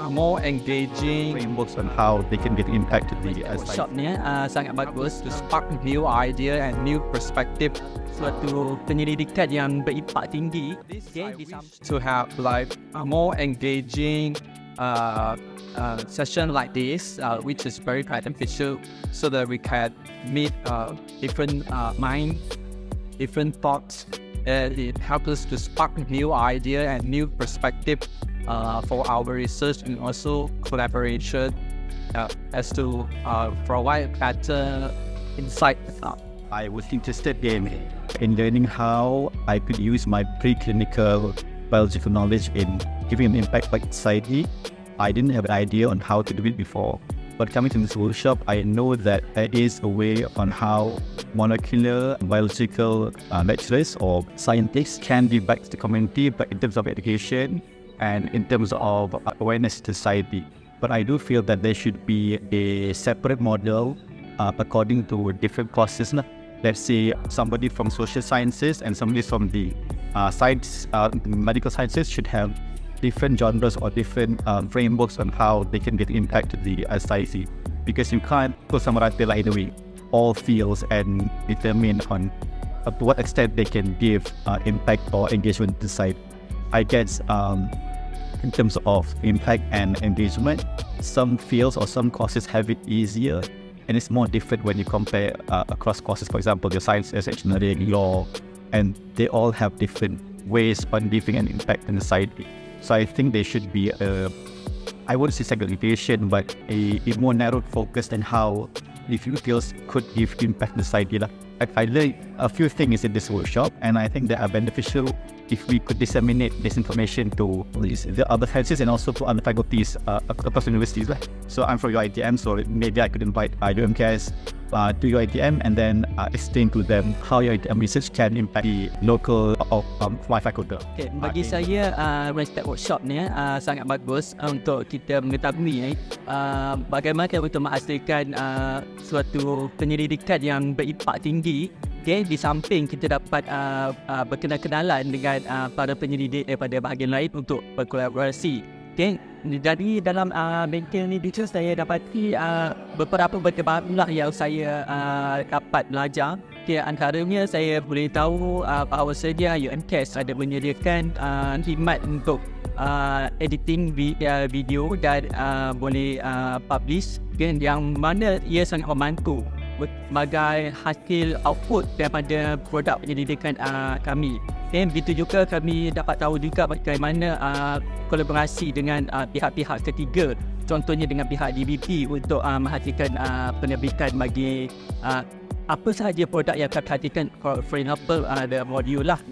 more engaging frameworks on how they can get impact to the workshop ni sangat bagus to spark new idea and new perspective, suatu penyelidikan yang berimpak tinggi. To have like a more engaging session like this, which is very beneficial, so that we can meet different minds, different thoughts, and it helps us to spark new idea and new perspective for our research and also collaboration as to provide better insight. I was interested in learning how I could use my preclinical biological knowledge in giving an impact like society. I didn't have an idea on how to do it before, but coming to this workshop, I know that there is a way on how molecular biological lecturers or scientists can give back to the community, but in terms of education and in terms of awareness to society. But I do feel that there should be a separate model according to different courses. Let's say somebody from social sciences and somebody from the medical sciences should have different genres or different frameworks on how they can get impact to the society, because you can't put someone right away all fields and determine on to what extent they can give impact or engagement to society. I guess in terms of impact and engagement, some fields or some courses have it easier, and it's more different when you compare across courses. For example, your sciences, engineering, law, and they all have different ways on giving an impact in society. So I think there should be I wouldn't say segregation, but a more narrowed focus on how different fields could give impact in society. I learned a few things in this workshop, and I think they are beneficial if we could disseminate this information to the other sciences and also to other faculties across universities. So I'm from UiTM, so maybe I could invite UMKS to UiTM and then explain to them how UiTM research can impact the local my faculty. Okay, bagi saya ResPACT Workshop ni sangat bagus untuk kita mengetahui bagaimana untuk menghasilkan suatu penyelidikan yang berimpak tinggi. Okay, di samping kita dapat berkenalan dengan para penyelidik daripada bahagian lain untuk berkolaborasi. Okay, jadi dalam bengkel ni juga saya dapati beberapa benda barulah yang saya dapat belajar. Okay, antaranya saya boleh tahu bahawasanya UMKS ada menyediakan khidmat untuk editing video dan boleh publish, okay, yang mana ia sangat membantu sebagai hasil output daripada produk penyelidikan kami. Dan begitu juga kami dapat tahu juga bagaimana kolaborasi dengan pihak-pihak ketiga, contohnya dengan pihak DBP untuk menghasilkan penerbitan bagi apa sahaja produk yang akan dihasilkan. For example, ada modul lah